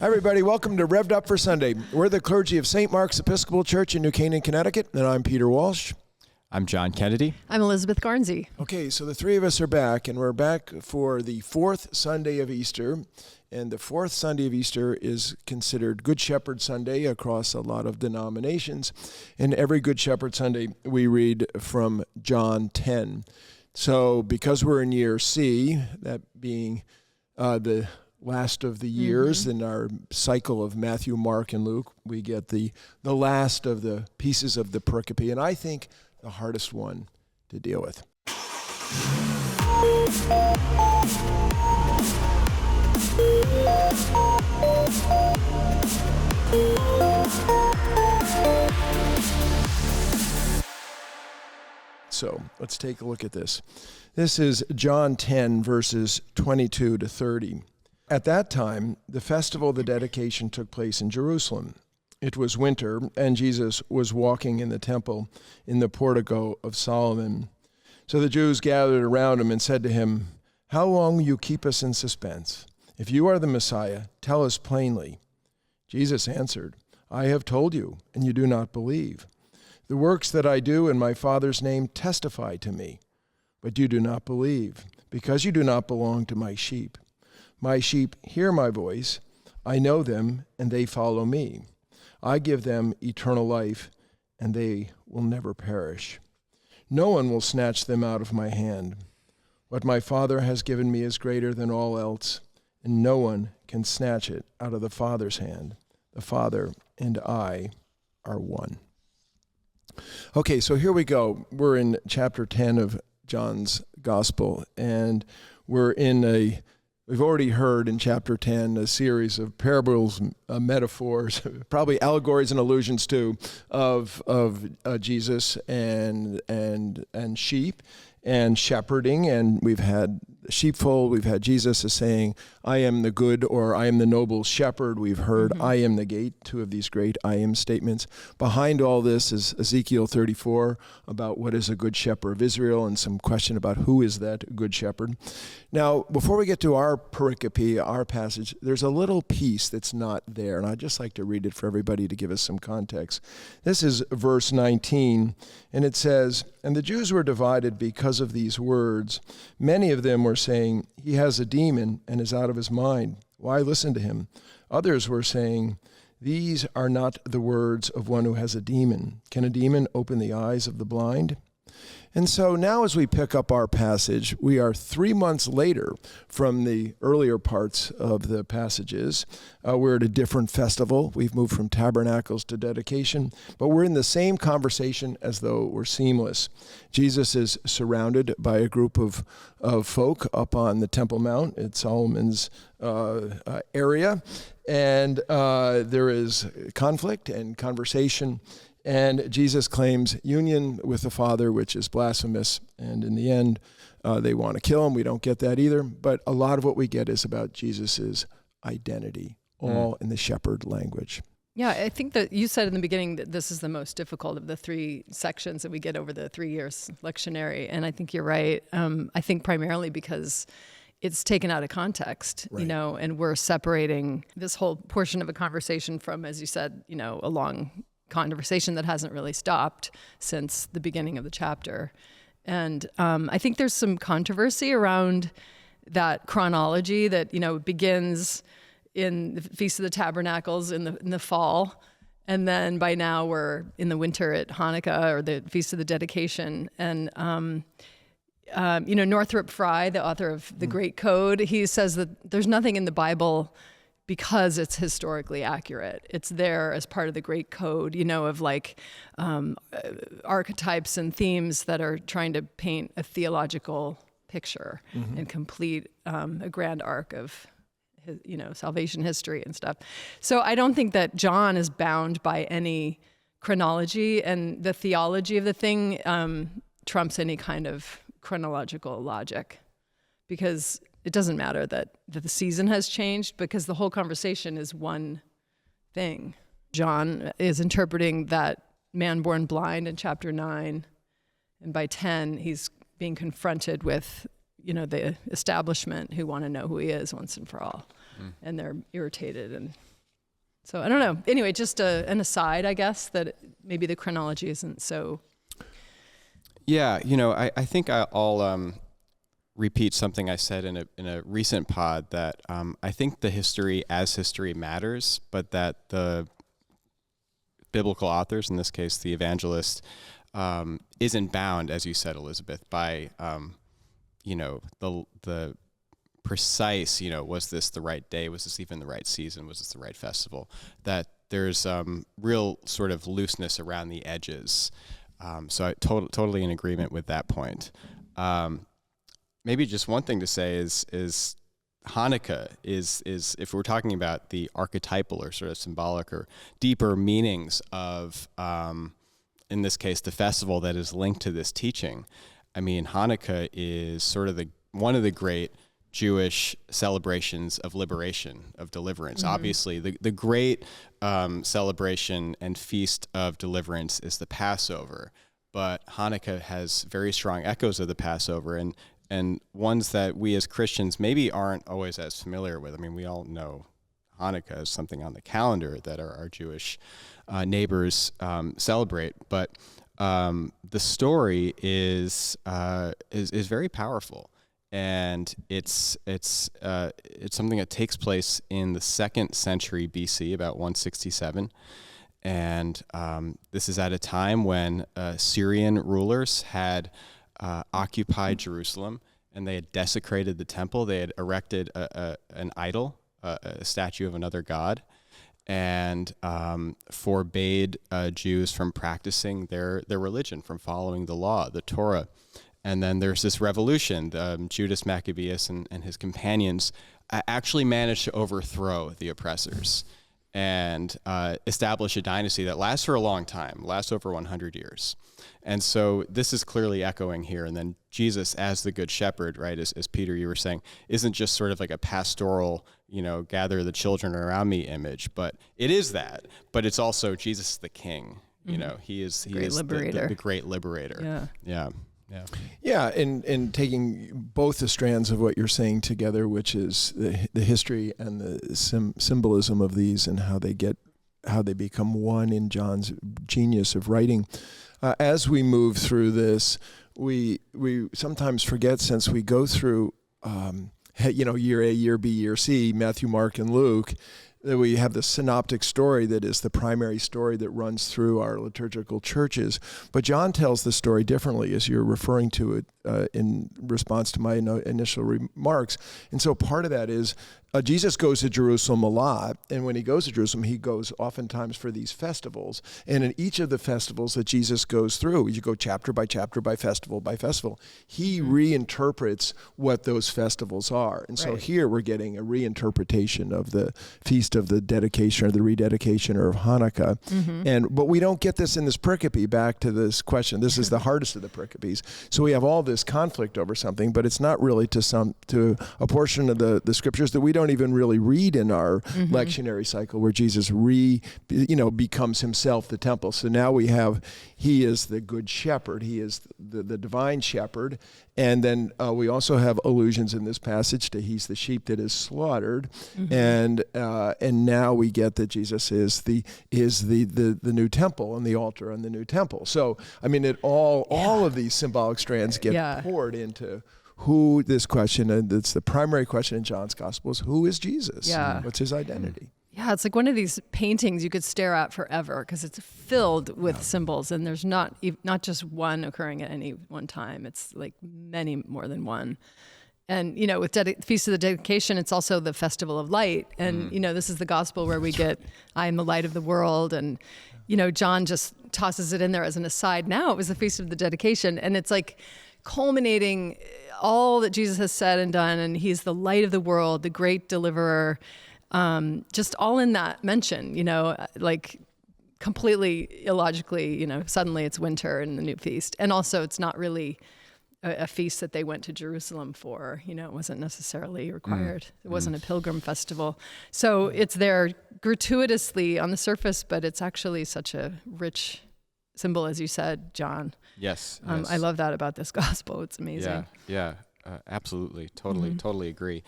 Hi, everybody. Welcome to Rev'd Up for Sunday. We're the clergy of St. Mark's Episcopal Church in New Canaan, Connecticut, and I'm Peter Walsh. I'm John Kennedy. I'm Elizabeth Garnsey. Okay, so the three of us are back, and we're back for the fourth Sunday of Easter. And the fourth Sunday of Easter is considered Good Shepherd Sunday across a lot of denominations. And every Good Shepherd Sunday, we read from John 10. So because we're in year C, that being the last of the years in our cycle of Matthew, Mark, and Luke, we get the last of the pieces of the pericope, and I think the hardest one to deal with. So let's take a look at this. This is John 10, verses 22 to 30. At that time, the festival of the dedication took place in Jerusalem. It was winter, and Jesus was walking in the temple in the portico of Solomon. So the Jews gathered around him and said to him, "How long will you keep us in suspense? If you are the Messiah, tell us plainly." Jesus answered, "I have told you, and you do not believe. The works that I do in my Father's name testify to me, but you do not believe, because you do not belong to my sheep. My sheep hear my voice, I know them, and they follow me. I give them eternal life, and they will never perish. No one will snatch them out of my hand. What my Father has given me is greater than all else, and no one can snatch it out of the Father's hand. The Father and I are one." Okay, so here we go. We're in chapter 10 of John's Gospel, and we've already heard in chapter 10 a series of parables, metaphors, probably allegories and allusions too, of Jesus and sheep and shepherding. And we've had sheepfold. We've had Jesus as saying, "I am the good," or "I am the noble shepherd." We've heard, "I am the gate," two of these great "I am" statements. Behind all this is Ezekiel 34 about what is a good shepherd of Israel and some question about who is that good shepherd. Now, before we get to our pericope, our passage, there's a little piece that's not there, and I'd just like to read it for everybody to give us some context. This is verse 19, and it says, "And the Jews were divided because of these words. Many of them were saying, 'He has a demon and is out of his mind. Why listen to him?' Others were saying, 'These are not the words of one who has a demon. Can a demon open the eyes of the blind?'" And so now as we pick up our passage, we are 3 months later from the earlier parts of the passages. We're at a different festival. We've moved from tabernacles to dedication, but we're in the same conversation as though we're seamless. Jesus is surrounded by a group of folk up on the Temple Mount at Solomon's area, and there is conflict and conversation. And Jesus claims union with the Father, which is blasphemous. And in the end, they want to kill him. We don't get that either. But a lot of what we get is about Jesus's identity, all in the shepherd language. Yeah, I think that you said in the beginning that this is the most difficult of the three sections that we get over the 3 years lectionary. And I think you're right. I think primarily because it's taken out of context, right. And we're separating this whole portion of a conversation from, as you said, a long conversation that hasn't really stopped since the beginning of the chapter. And I think there's some controversy around that chronology that, begins in the Feast of the Tabernacles in the fall. And then by now we're in the winter at Hannukah, or the Feast of the Dedication. And, Northrop Frye, the author of The Great Code, he says that there's nothing in the Bible because it's historically accurate. It's there as part of the Great Code, of archetypes and themes that are trying to paint a theological picture and complete a grand arc of, salvation history and stuff. So I don't think that John is bound by any chronology, and the theology of the thing trumps any kind of chronological logic, because it doesn't matter that the season has changed, because the whole conversation is one thing. John is interpreting that man born blind in chapter 9, and by 10, he's being confronted with, the establishment who want to know who he is once and for all. And they're irritated and So I don't know. Anyway, just an aside, I guess, that maybe the chronology isn't so. Yeah, I think I'll repeat something I said in a recent pod, that I think the history matters, but that the biblical authors, in this case the evangelist, isn't bound, as you said, Elizabeth, by the precise, was this the right day? Was this even the right season? Was this the right festival? That there's real sort of looseness around the edges. So I totally in agreement with that point. Maybe just one thing to say is Hannukah is if we're talking about the archetypal or sort of symbolic or deeper meanings of, in this case, the festival that is linked to this teaching. I mean, Hannukah is sort of one of the great Jewish celebrations of liberation, of deliverance. Mm-hmm. Obviously, the great celebration and feast of deliverance is the Passover, but Hannukah has very strong echoes of the Passover and ones that we as Christians maybe aren't always as familiar with. I mean, we all know Hannukah as something on the calendar that our Jewish neighbors celebrate, but the story is very powerful. And it's something that takes place in the 2nd century BC, about 167. And this is at a time when Syrian rulers had occupied Jerusalem, and they had desecrated the temple. They had erected an idol, a statue of another god, and forbade Jews from practicing their religion, from following the law, the Torah. And then there's this revolution. Judas Maccabeus and his companions actually managed to overthrow the oppressors and establish a dynasty that lasts for a long time, lasts over 100 years. And so this is clearly echoing here. And then Jesus, as the good shepherd, right, as Peter, you were saying, isn't just sort of like a pastoral, gather the children around me image, but it is that. But it's also Jesus the King. He is the great liberator. Yeah. Yeah, and taking both the strands of what you're saying together, which is the history and the symbolism of these and how they become one in John's genius of writing. As we move through this, we sometimes forget, since we go through year A, year B, year C, Matthew, Mark, and Luke, that we have the synoptic story that is the primary story that runs through our liturgical churches. But John tells the story differently, as you're referring to it in response to my initial remarks. And so part of that is Jesus goes to Jerusalem a lot, and when he goes to Jerusalem, he goes oftentimes for these festivals. And in each of the festivals that Jesus goes through, you go chapter by chapter, by festival, he reinterprets what those festivals are. And so here we're getting a reinterpretation of the Feast of the Dedication or the Rededication or of Hannukah. Mm-hmm. But we don't get this in this pericope. Back to this question, this is the hardest of the pericopes. So we have all this conflict over something, but it's not really to a portion of the scriptures that we don't even really read in our lectionary cycle, where Jesus becomes himself the temple. So now he is the good shepherd. He is the divine shepherd. And then we also have allusions in this passage to he's the sheep that is slaughtered. Mm-hmm. And now we get that Jesus is the new temple and the altar and the new temple. So, I mean, all of these symbolic strands get poured into who this question, and it's the primary question in John's gospel, is who is Jesus? Yeah. What's his identity? Yeah, it's like one of these paintings you could stare at forever because it's filled with symbols, and there's not just one occurring at any one time. It's like many more than one. And, with Feast of the Dedication, it's also the Festival of Light. And, this is the gospel where we get, I am the light of the world. And, John just tosses it in there as an aside. Now it was the Feast of the Dedication. And it's like culminating all that Jesus has said and done. And he's the light of the world, the great deliverer, just all in that mention, like completely illogically, suddenly it's winter and the new feast. And also it's not really a feast that they went to Jerusalem for, it wasn't necessarily required. It wasn't a pilgrim festival. So it's there gratuitously on the surface, but it's actually such a rich symbol, as you said, John. Yes. I love that about this gospel. It's amazing. Yeah. Absolutely. Totally agree.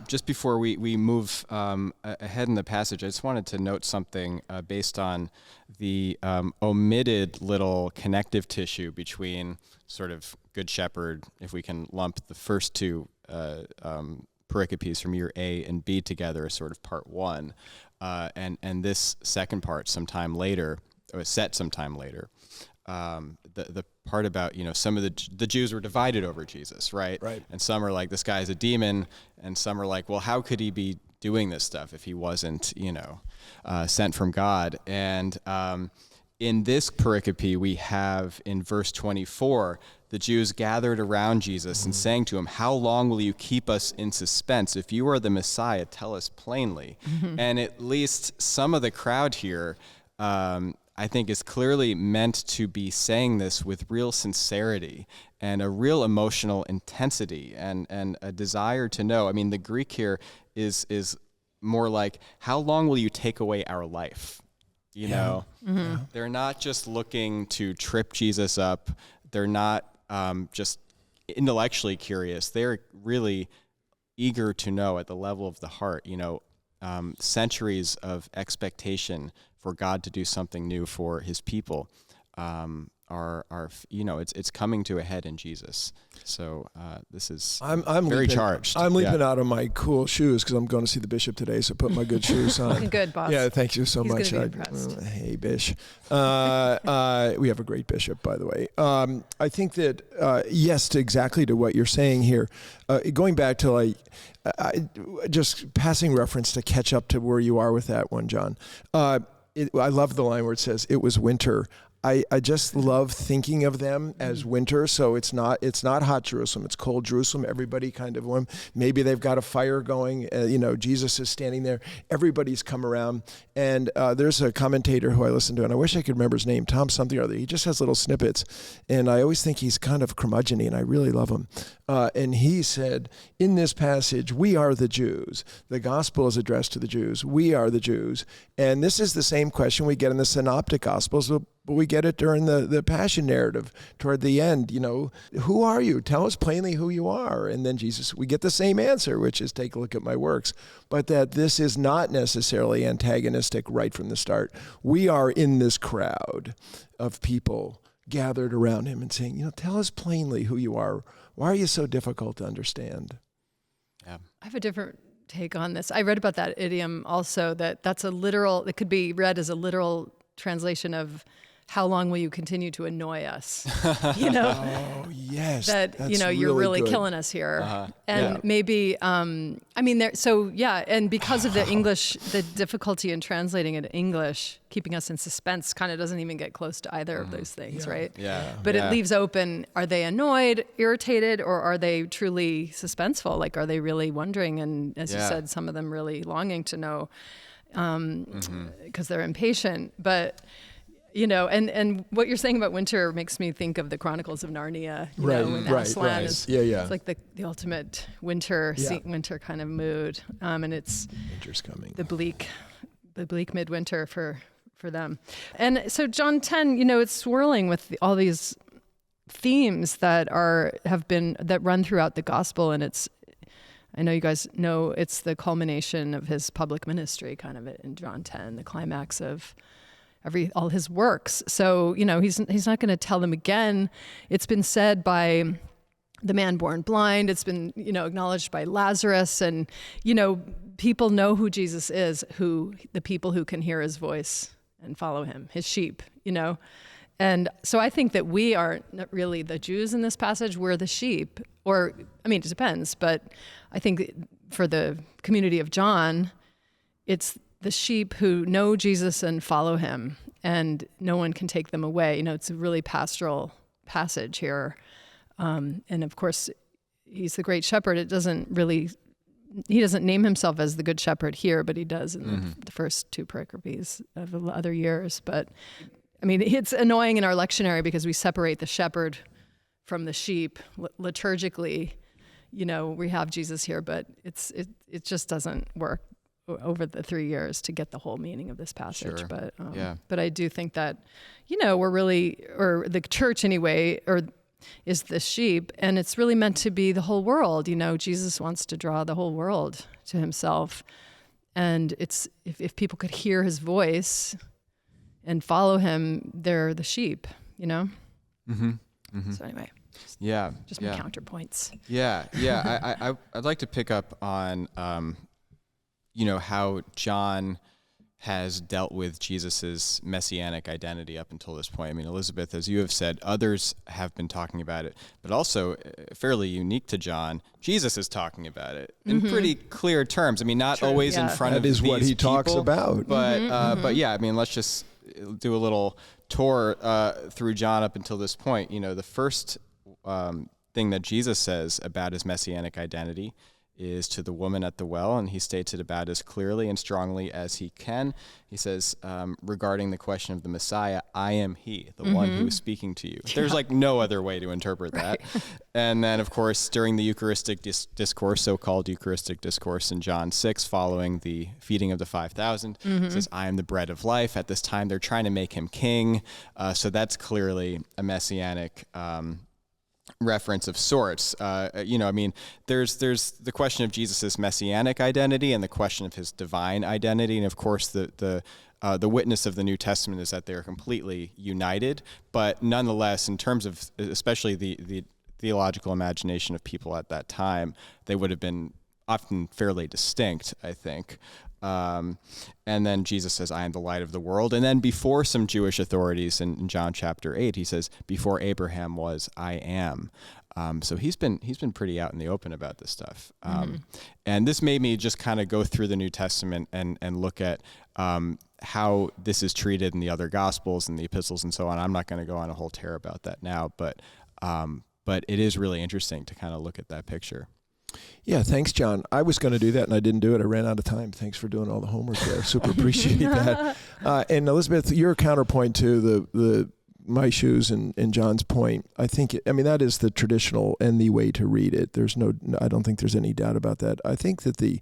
Just before we move ahead in the passage, I just wanted to note something based on the omitted little connective tissue between sort of Good Shepherd, if we can lump the first two pericopes from year A and B together as sort of part one, and this second part sometime later, or set sometime later. The part about, some of the Jews were divided over Jesus, right? Right. And some are like, this guy's a demon, and some are like, well, how could he be doing this stuff if he wasn't, sent from God? And in this pericope, we have in verse 24, the Jews gathered around Jesus and saying to him, "How long will you keep us in suspense? If you are the Messiah, tell us plainly." And at least some of the crowd here, I think, is clearly meant to be saying this with real sincerity and a real emotional intensity and a desire to know. I mean, the Greek here is more like, how long will you take away our life? They're not just looking to trip Jesus up. They're not just intellectually curious. They're really eager to know at the level of the heart, centuries of expectation for God to do something new for his people are it's coming to a head in Jesus. So this is I'm very leaping, charged. I'm leaping out of my cool shoes because I'm going to see the bishop today, so put my good shoes on. Looking good, boss. Yeah, thank you so He's much. gonna be impressed. Hey, Bish. We have a great bishop, by the way. I think that, yes, exactly to what you're saying here, going back to just passing reference to catch up to where you are with that one, John. I love the line where it says, "It was winter." I just love thinking of them as winter. So it's not hot Jerusalem. It's cold Jerusalem. Everybody kind of warm. Maybe they've got a fire going. Jesus is standing there. Everybody's come around. And there's a commentator who I listen to, and I wish I could remember his name, Tom something or other. He just has little snippets. And I always think he's kind of curmudgeon-y, and I really love him. And he said, in this passage, we are the Jews. The gospel is addressed to the Jews. We are the Jews. And this is the same question we get in the synoptic gospels, but we get it during the passion narrative toward the end. Who are you? Tell us plainly who you are. And then we get the same answer, which is, take a look at my works. But that this is not necessarily antagonistic right from the start. We are in this crowd of people gathered around him and saying, tell us plainly who you are. Why are you so difficult to understand? Yeah. I have a different take on this. I read about that idiom also, that's a literal, it could be read as a literal translation of, how long will you continue to annoy us? Oh, yes. That, you're really good. killing us here. Uh-huh. And maybe, and because of the English, the difficulty in translating it in English, keeping us in suspense kind of doesn't even get close to either of those things, right? Yeah. But it leaves open, are they annoyed, irritated, or are they truly suspenseful? Like, are they really wondering? And as you said, some of them really longing to know because they're impatient. But and what you're saying about winter makes me think of the Chronicles of Narnia, when Aslan is it's like the ultimate winter kind of mood, and it's winter's coming. The bleak midwinter for them. And so John 10, it's swirling with all these themes that run throughout the gospel, and I know you guys know it's the culmination of his public ministry, kind of in John 10, the climax of all his works. So, he's not going to tell them again. It's been said by the man born blind. It's been, acknowledged by Lazarus. And, people know who Jesus is, the people who can hear his voice and follow him, his sheep, And so I think that we are not really the Jews in this passage. We're the sheep. It depends. But I think for the community of John, it's the sheep who know Jesus and follow him, and no one can take them away. It's a really pastoral passage here. And of course, he's the great shepherd. He doesn't name himself as the good shepherd here, but he does in the first two pericopes of the other years. But it's annoying in our lectionary because we separate the shepherd from the sheep liturgically. We have Jesus here, but it just doesn't work over the 3 years to get the whole meaning of this passage. Sure. But I do think that, we're really, or the church anyway, or is the sheep, and it's really meant to be the whole world. Jesus wants to draw the whole world to himself, and it's if people could hear his voice and follow him, they're the sheep. Mm-hmm. Mm-hmm. So anyway, just my counterpoints. I'd like to pick up on how John has dealt with Jesus's messianic identity up until this point. I mean, Elizabeth, as you have said, others have been talking about it, but also fairly unique to John, Jesus is talking about it in pretty clear terms. I mean, not always in front of these people. That is what he talks about. But yeah, I mean, let's just do a little tour through John up until this point. The first thing that Jesus says about his messianic identity is to the woman at the well, and he states it about as clearly and strongly as he can. He says, regarding the question of the Messiah, I am he, the one who is speaking to you. There's no other way to interpret that. And then, of course, during the Eucharistic discourse, so-called Eucharistic discourse in John 6, following the feeding of the 5,000, he says, I am the bread of life. At this time, they're trying to make him king. So that's clearly a messianic reference of sorts. There's the question of Jesus's messianic identity and the question of his divine identity, and of course the witness of the New Testament is that they're completely united. But nonetheless, in terms of especially the theological imagination of people at that time, they would have been often fairly distinct, I think. And then Jesus says, I am the light of the world. And then before some Jewish authorities in John chapter 8, he says, before Abraham was, I am. So he's been pretty out in the open about this stuff. And this made me just kind of go through the New Testament and look at how this is treated in the other Gospels and the epistles and so on. I'm not going to go on a whole tear about that now, but it is really interesting to kind of look at that picture. Yeah, thanks, John. I was going to do that, and I didn't do it. I ran out of time. Thanks for doing all the homework there. Super appreciate that. And Elizabeth, your counterpoint to the my shoes and John's point, I think, that is the traditional and the way to read it. I don't think there's any doubt about that. I think that the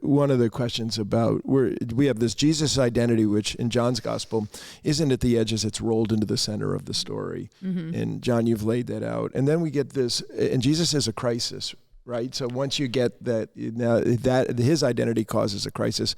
one of the questions about we have this Jesus identity, which in John's gospel isn't at the edges, it's rolled into the center of the story. And John, you've laid that out. And then we get this, and Jesus is a crisis, right? So once you get that his identity causes a crisis.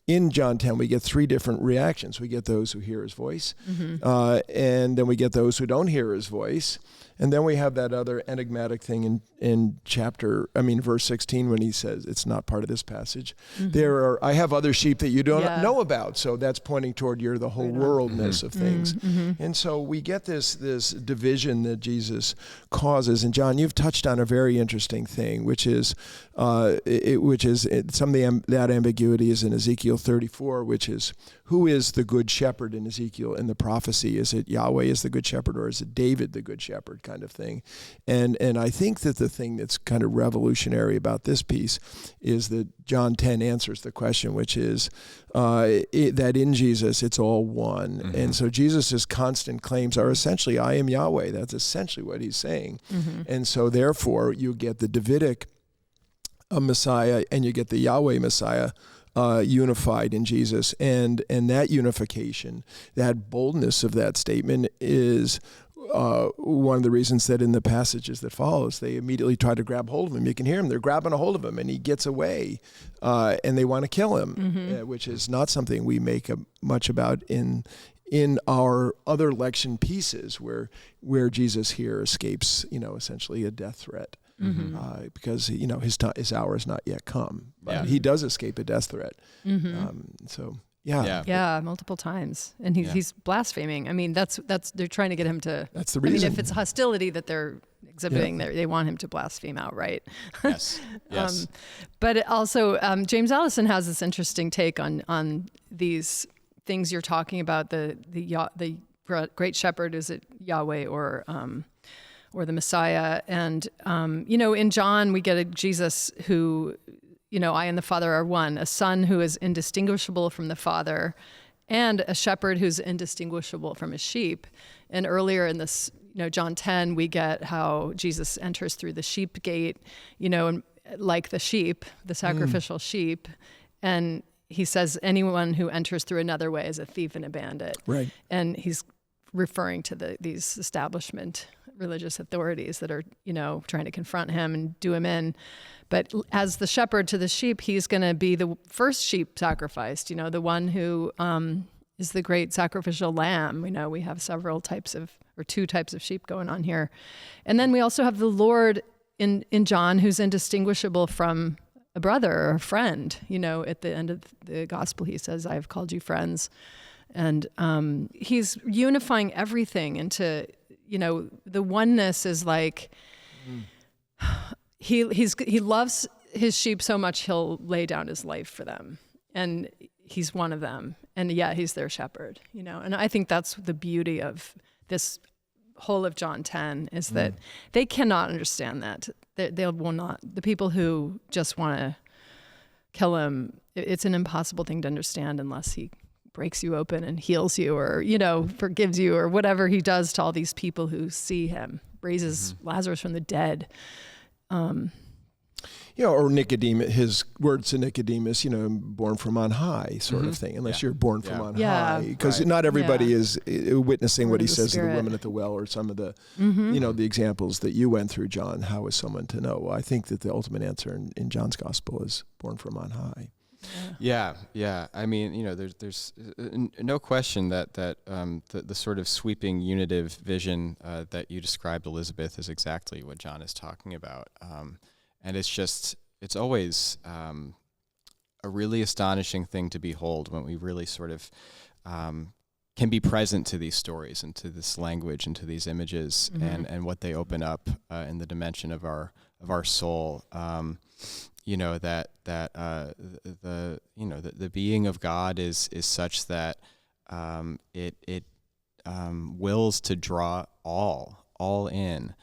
In John 10, we get three different reactions. We get those who hear his voice, and then we get those who don't hear his voice. And then we have that other enigmatic thing in verse 16, when he says, it's not part of this passage. I have other sheep that you don't know about. So that's pointing toward the whole worldness of things. And so we get this division that Jesus causes. And John, you've touched on a very interesting thing, which is some of that ambiguity is in Ezekiel 34, which is, who is the good shepherd in Ezekiel in the prophecy? Is it Yahweh is the good shepherd, or is it David the good shepherd, kind of thing? And I think that the thing that's kind of revolutionary about this piece is that John 10 answers the question, which is that in Jesus it's all one. And so Jesus's constant claims are essentially, I am Yahweh. That's essentially what he's saying. And so therefore you get the Davidic Messiah and you get the Yahweh Messiah unified in Jesus, and that unification, that boldness of that statement is one of the reasons that in the passages that follows, they immediately try to grab hold of him. You can hear him; they're grabbing a hold of him, and he gets away, and they want to kill him, which is not something we make much about in our other lection pieces, where Jesus here escapes, essentially a death threat. Because his hour has not yet come, but he does escape a death threat. Multiple times, and he's blaspheming. That's they're trying to get him to. That's the reason. If it's hostility that they're exhibiting, they want him to blaspheme outright. Yes. But also, James Allison has this interesting take on these things you're talking about. The great shepherd, is it Yahweh or the Messiah? And, in John, we get a Jesus who, I and the Father are one, a son who is indistinguishable from the Father, and a shepherd who's indistinguishable from his sheep. And earlier in this, John 10, we get how Jesus enters through the sheep gate, and like the sheep, the sacrificial sheep. And he says, anyone who enters through another way is a thief and a bandit. Right. And he's referring to these establishment religious authorities that are, trying to confront him and do him in. But as the shepherd to the sheep, he's going to be the first sheep sacrificed, the one who is the great sacrificial lamb. We have two types of sheep going on here. And then we also have the Lord in John, who's indistinguishable from a brother or a friend. At the end of the gospel, he says, I have called you friends. And he's unifying everything into, the oneness is like, he loves his sheep so much he'll lay down his life for them. And he's one of them. And yeah, he's their shepherd, And I think that's the beauty of this whole of John 10 is that they cannot understand that. They will not. The people who just want to kill him, it's an impossible thing to understand unless he breaks you open and heals you or, forgives you or whatever he does to all these people who see him, raises Lazarus from the dead. Or Nicodemus, his words to Nicodemus, born from on high sort of thing, unless you're born from on high. Because not everybody is witnessing what he says to the woman at the well or some of the, the examples that you went through, John. How is someone to know? Well, I think that the ultimate answer in John's gospel is born from on high. Yeah. I mean, there's no question that the sort of sweeping unitive vision that you described, Elizabeth, is exactly what John is talking about. And it's always a really astonishing thing to behold when we really sort of can be present to these stories and to this language and to these images and what they open up in the dimension of our soul. The being of God is such that it wills to draw all in.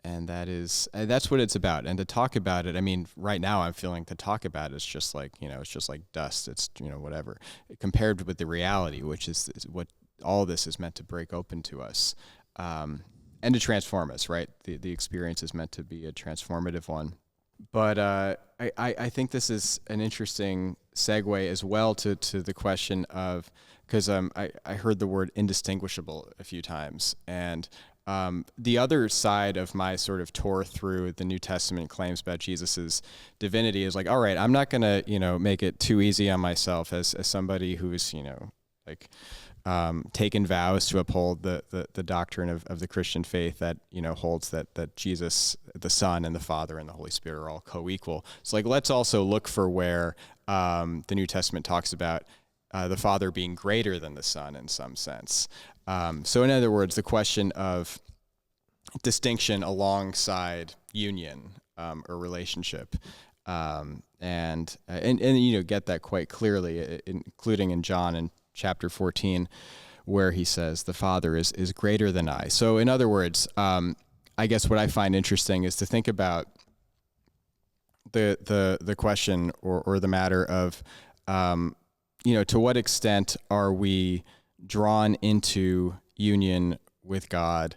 And that's what it's about. And to talk about it, I mean, right now I'm feeling to talk about it is just like, it's just like dust. It's, whatever. Compared with the reality, which is what all this is meant to break open to us, and to transform us, right? The experience is meant to be a transformative one. But I think this is an interesting segue as well to the question of, because I heard the word indistinguishable a few times, and the other side of my sort of tour through the New Testament claims about Jesus's divinity is like, all right, I'm not going to, make it too easy on myself as somebody who's, taken vows to uphold the doctrine of the Christian faith that, holds that Jesus, the Son and the Father and the Holy Spirit are all co-equal. So like, let's also look for where the New Testament talks about the Father being greater than the Son in some sense. So in other words, the question of distinction alongside union or relationship, and get that quite clearly, including in John in chapter 14, where he says the Father is greater than I. So in other words, I guess what I find interesting is to think about the question or the matter of to what extent are we drawn into union with God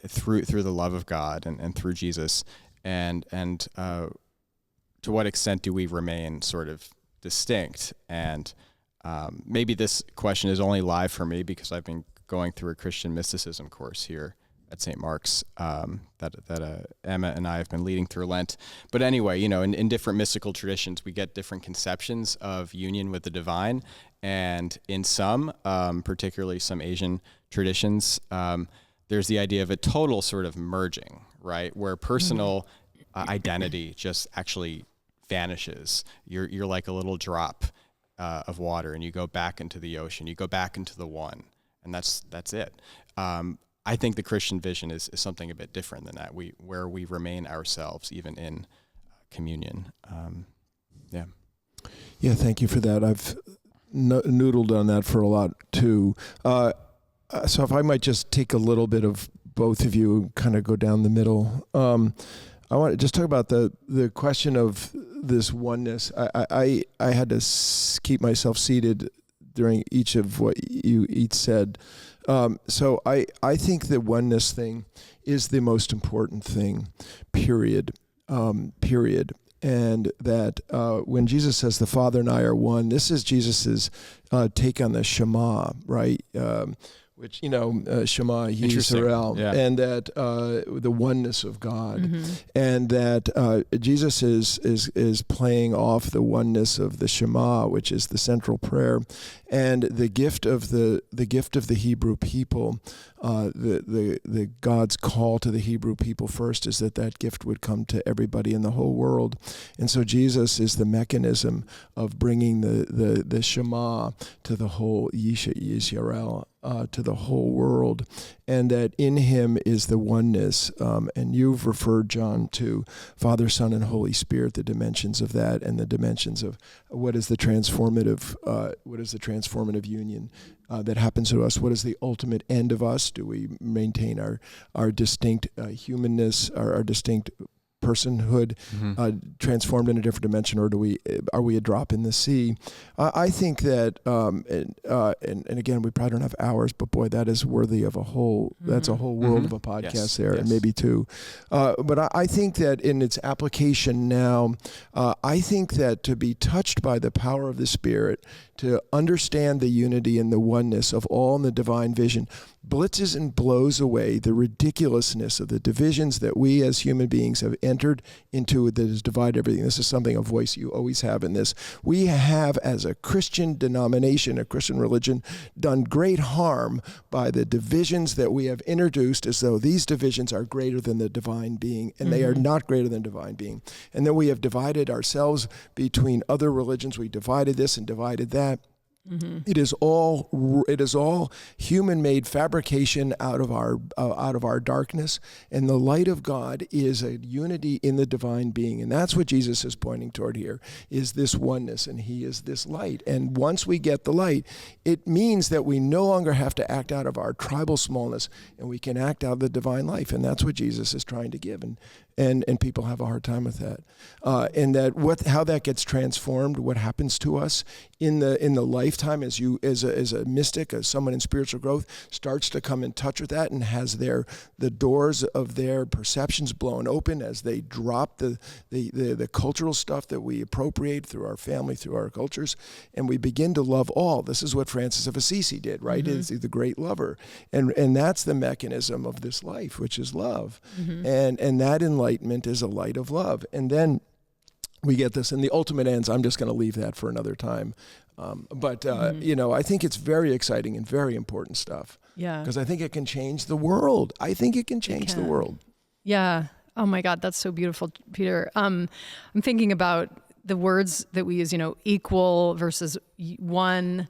through the love of God and through Jesus, and to what extent do we remain sort of distinct? And maybe this question is only live for me because I've been going through a Christian mysticism course here at St. Mark's that Emma and I have been leading through Lent. But anyway, in different mystical traditions, we get different conceptions of union with the divine. And in some, particularly some Asian traditions, there's the idea of a total sort of merging, right? Where personal identity just actually vanishes. You're like a little drop of water, and you go back into the ocean. You go back into the one, and that's it. I think the Christian vision is something a bit different than that. Where we remain ourselves, even in communion. Yeah, thank you for that. I've noodled on that for a lot too. So if I might just take a little bit of both of you, kind of go down the middle. I want to just talk about the question of this oneness. I had to keep myself seated during each of what you each said. So I think the oneness thing is the most important thing, period. And that when Jesus says the Father and I are one, this is Jesus's take on the Shema, right? which, Shema Interesting. Yisrael, Yeah. and that the oneness of God, and that Jesus is playing off the oneness of the Shema, which is the central prayer, and the gift of the Hebrew people. The God's call to the Hebrew people first is that gift would come to everybody in the whole world, and so Jesus is the mechanism of bringing the Shema to the whole Yisrael, to the whole world, and that in him is the oneness. And you've referred, John, to Father, Son, and Holy Spirit, the dimensions of that, and the dimensions of what is the transformative union that happens to us. What is the ultimate end of us? Do we maintain our distinct humanness, our distinct personhood, transformed in a different dimension, or are we a drop in the sea? I think that, and again, we probably don't have hours, but boy, that is worthy of that's a whole world of a podcast there, and maybe two. But I think that in its application now, I think that to be touched by the power of the Spirit, to understand the unity and the oneness of all in the divine vision, blitzes and blows away the ridiculousness of the divisions that we as human beings have entered into that has divided everything. This is something, a voice you always have in this. We have, as a Christian denomination, a Christian religion, done great harm by the divisions that we have introduced, as though these divisions are greater than the divine being, and they are not greater than divine being. And then we have divided ourselves between other religions. We divided this and divided that. It is all human-made fabrication out of our darkness, and the light of God is a unity in the divine being, and that's what Jesus is pointing toward here, is this oneness, and he is this light. And once we get the light, it means that we no longer have to act out of our tribal smallness, and we can act out of the divine life, and that's what Jesus is trying to give. And people have a hard time with that, and that how that gets transformed, what happens to us in the lifetime as a mystic, as someone in spiritual growth, starts to come in touch with that and has the doors of their perceptions blown open as they drop the cultural stuff that we appropriate through our family, through our cultures, and we begin to love all. This is what Francis of Assisi did, right? Is the great lover, and that's the mechanism of this life, which is love, and that enlightenment is a light of love. And then we get this, and the ultimate ends, I'm just going to leave that for another time. I think it's very exciting and very important stuff. Yeah. Because I think it can change the world. I think it can change the world. Yeah. Oh my God, that's so beautiful, Peter. I'm thinking about the words that we use, equal versus one,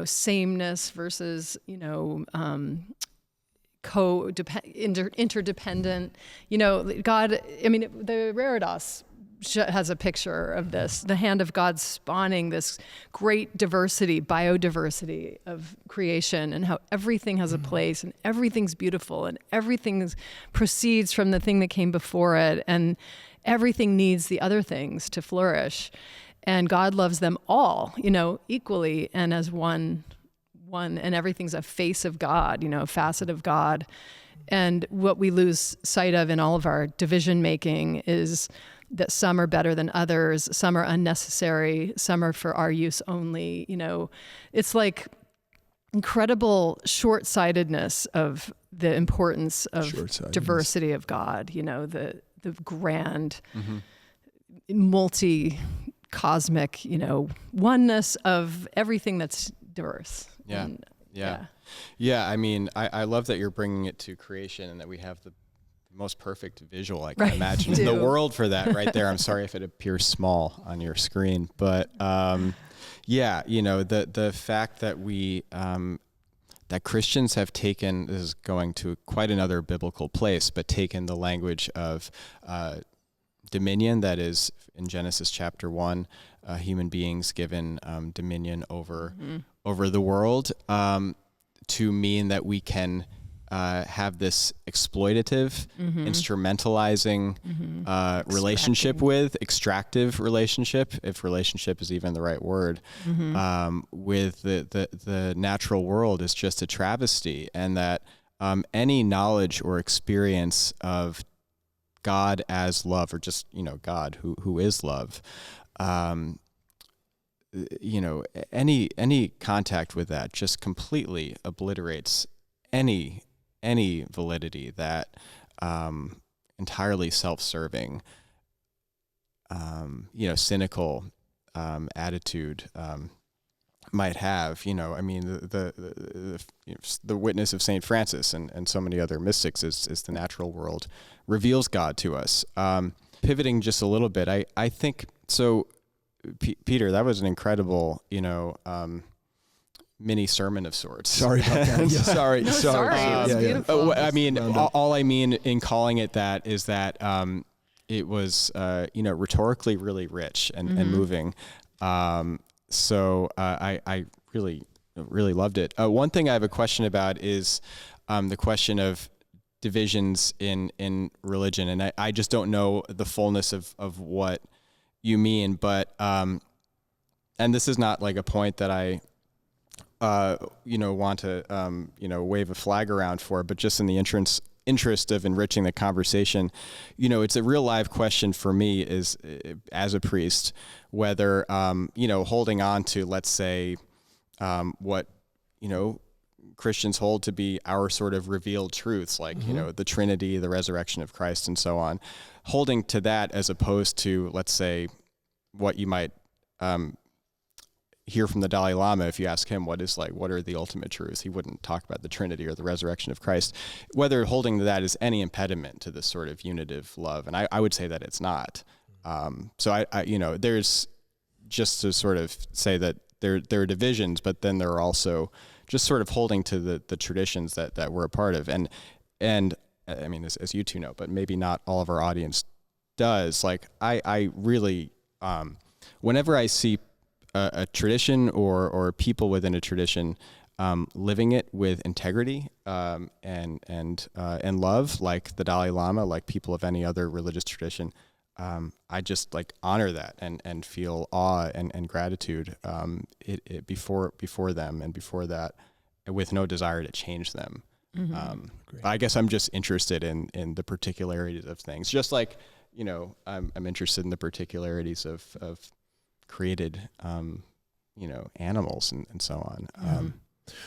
sameness versus, interdependent, God, the Rev'd has a picture of this, the hand of God spawning this great diversity, biodiversity of creation, and how everything has a place and everything's beautiful and everything proceeds from the thing that came before it, and everything needs the other things to flourish. And God loves them all, equally and as one, and everything's a face of God, a facet of God. And what we lose sight of in all of our division making is that some are better than others, some are unnecessary, some are for our use only. It's like incredible short-sightedness of the importance of diversity of God, the grand, multi-cosmic, oneness of everything that's diverse. I love that you're bringing it to creation, and that we have the most perfect visual I can imagine in the world for that right there. I'm sorry if it appears small on your screen, but the fact that we that Christians have taken, this is going to quite another biblical place, but taken the language of dominion, that is in Genesis chapter 1, human beings given dominion over the world, to mean that we can have this exploitative, instrumentalizing relationship with, extractive relationship, if relationship is even the right word, with the natural world is just a travesty, and that any knowledge or experience of God as love, or just God who is love, any contact with that just completely obliterates any validity that entirely self-serving, cynical attitude might have. I mean, the witness of Saint Francis and so many other mystics is the natural world reveals God to us. Pivoting just a little bit, I think so. Peter, that was an incredible, mini sermon of sorts. Sorry about that. Sorry. It was beautiful. I mean, all I mean in calling it that is that it was, rhetorically really rich and moving. So I really loved it. One thing I have a question about is the question of divisions in religion, and I just don't know the fullness of what you mean, but and this is not like a point that I want to wave a flag around for, but just in the interest of enriching the conversation, it's a real live question for me is, as a priest, whether holding on to, let's say, what Christians hold to be our sort of revealed truths, like the Trinity, the resurrection of Christ, and so on, holding to that as opposed to, let's say, what you might hear from the Dalai Lama. If you ask him what are the ultimate truths, he wouldn't talk about the Trinity or the resurrection of Christ. Whether holding to that is any impediment to this sort of unitive love, and I would say that it's not. So I there's, just to sort of say that there are divisions, but then there are also just sort of holding to the traditions that we're a part of, and I mean, as you two know, but maybe not all of our audience does. Like I really, whenever I see a tradition or people within a tradition living it with integrity and love, like the Dalai Lama, like people of any other religious tradition, I just like honor that and feel awe and gratitude before them and before that, with no desire to change them. I guess I'm just interested in the particularities of things, just like I'm interested in the particularities of created animals and so on.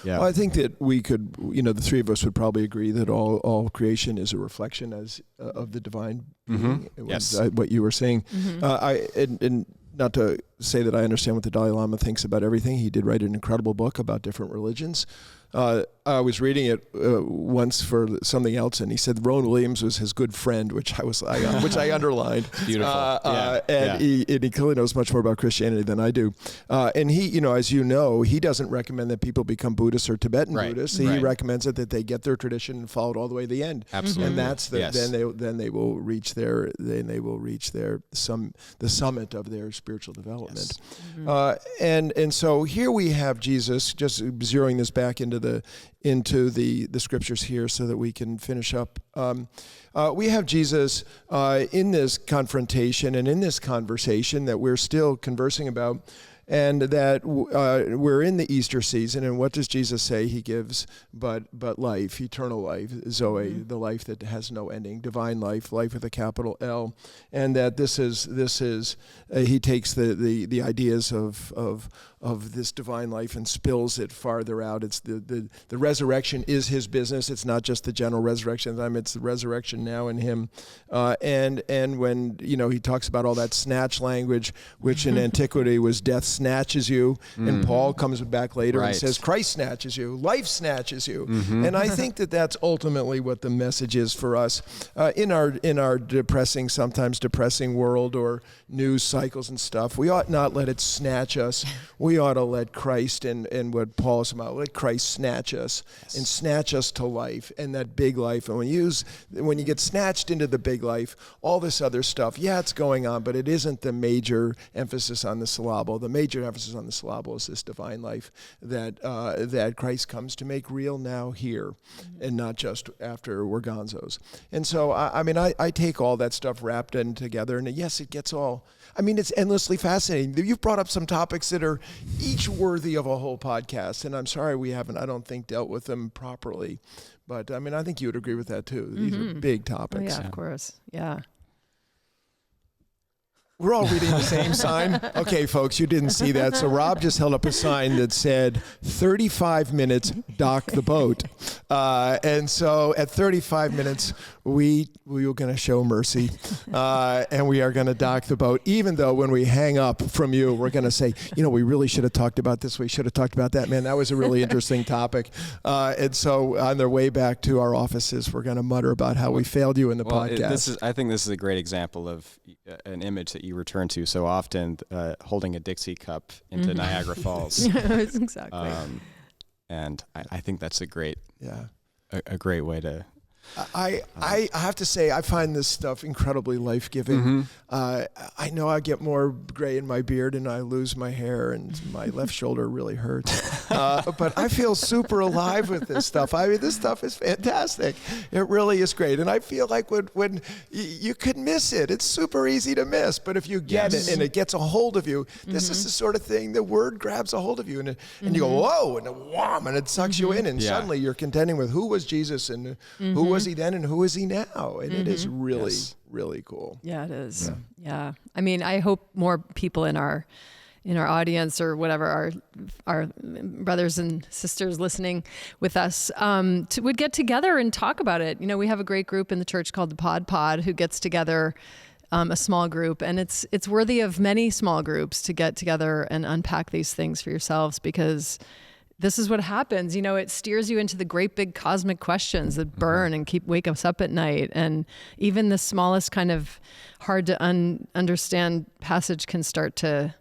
Well, I think that we could, the three of us would probably agree that all creation is a reflection of the divine being. It was what you were saying. And not to say that I understand what the Dalai Lama thinks about everything. He did write an incredible book about different religions. I was reading it once for something else, and he said Rowan Williams was his good friend, which I underlined. Beautiful. He clearly knows much more about Christianity than I do. And he, as you know, he doesn't recommend that people become Buddhists or Tibetan Buddhists. He recommends that they get their tradition and follow it all the way to the end. Absolutely. And that's then they will reach the summit of their spiritual development. Yes. And so here we have Jesus, just zeroing this back into the scriptures here so that we can finish up. We have Jesus in this confrontation and in this conversation that we're still conversing about, and that we're in the Easter season. And what does Jesus say? He gives but life, eternal life, Zoe, the life that has no ending, divine life with a capital L. And that this is he takes the ideas of this divine life and spills it farther out. It's the resurrection is his business. It's not just the general resurrection. It's the resurrection now in him. And when he talks about all that snatch language, which in antiquity was death snatches you, and Paul comes back later and says Christ snatches you, life snatches you. And I think that that's ultimately what the message is for us in our sometimes depressing world or news cycles and stuff. We ought not let it snatch us. We ought to let Christ and what Paul is about, let Christ snatch us and snatch us to life, and that big life. And when you get snatched into the big life, all this other stuff, it's going on, but it isn't the major emphasis on the syllable. The major emphasis on the syllable is this divine life that Christ comes to make real now here, and not just after we're gonzos. And so, I take all that stuff wrapped in together, and yes, it gets all. It's endlessly fascinating. You've brought up some topics that are each worthy of a whole podcast, and I'm sorry we haven't, I don't think, dealt with them properly. But, I think you would agree with that, too. These are big topics. Oh, yeah, of course. Yeah. We're all reading the same sign. Okay, folks, you didn't see that. So Rob just held up a sign that said 35 minutes, dock the boat. And so at 35 minutes, we were going to show mercy, and we are going to dock the boat, even though when we hang up from you, we're going to say, we really should have talked about this. We should have talked about that. Man, that was a really interesting topic. And so on their way back to our offices, we're going to mutter about how we failed you in the podcast. I think this is a great example of an image that you return to so often, holding a Dixie cup into Niagara Falls. Yes, exactly. And I think that's a great way to. I have to say, I find this stuff incredibly life-giving. I know I get more gray in my beard and I lose my hair and my left shoulder really hurts. But I feel super alive with this stuff. I mean, this stuff is fantastic. It really is great. And I feel like when you could miss it, it's super easy to miss. But if you get it and it gets a hold of you, this is the sort of thing, the word grabs a hold of you and you go, whoa, and wham, and it sucks you in. And suddenly you're contending with who was Jesus and who was he then and who is he now? And it is really, really cool. Yeah, it is. Yeah. I mean, I hope more people in our audience or whatever, our brothers and sisters listening with us, would get together and talk about it. We have a great group in the church called the Pod who gets together, a small group, and it's worthy of many small groups to get together and unpack these things for yourselves, because this is what happens. It steers you into the great big cosmic questions that burn and wake us up at night. And even the smallest kind of hard to understand passage can start to,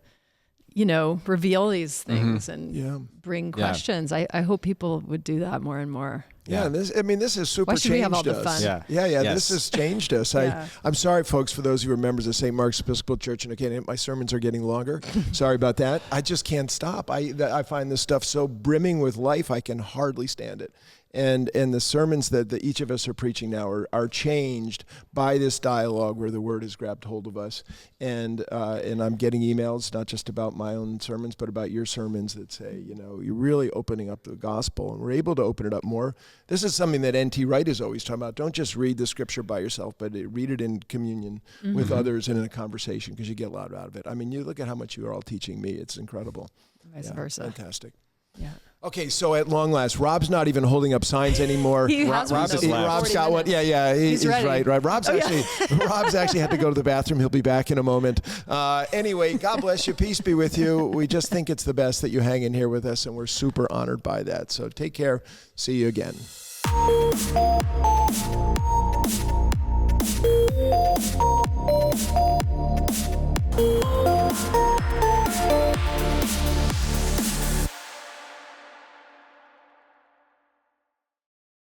reveal these things and bring questions. I hope people would do that more and more. Yeah, this has super changed us. Why should we have all the fun? This has changed us. I'm sorry, folks, for those who are members of St. Mark's Episcopal Church, and again, my sermons are getting longer. Sorry about that. I just can't stop. I find this stuff so brimming with life, I can hardly stand it. And the sermons that each of us are preaching now are changed by this dialogue where the word has grabbed hold of us. And I'm getting emails, not just about my own sermons, but about your sermons that say, you're really opening up the gospel, and we're able to open it up more. This is something that N.T. Wright is always talking about. Don't just read the scripture by yourself, but read it in communion with others and in a conversation, because you get a lot out of it. I mean, you look at how much you are all teaching me. It's incredible. Vice versa. Fantastic. Yeah. Okay, so at long last, Rob's not even holding up signs anymore. Rob's got one. Yeah, he's right. Rob's actually had to go to the bathroom. He'll be back in a moment. Anyway, God bless you. Peace be with you. We just think it's the best that you hang in here with us, and we're super honored by that. So take care. See you again.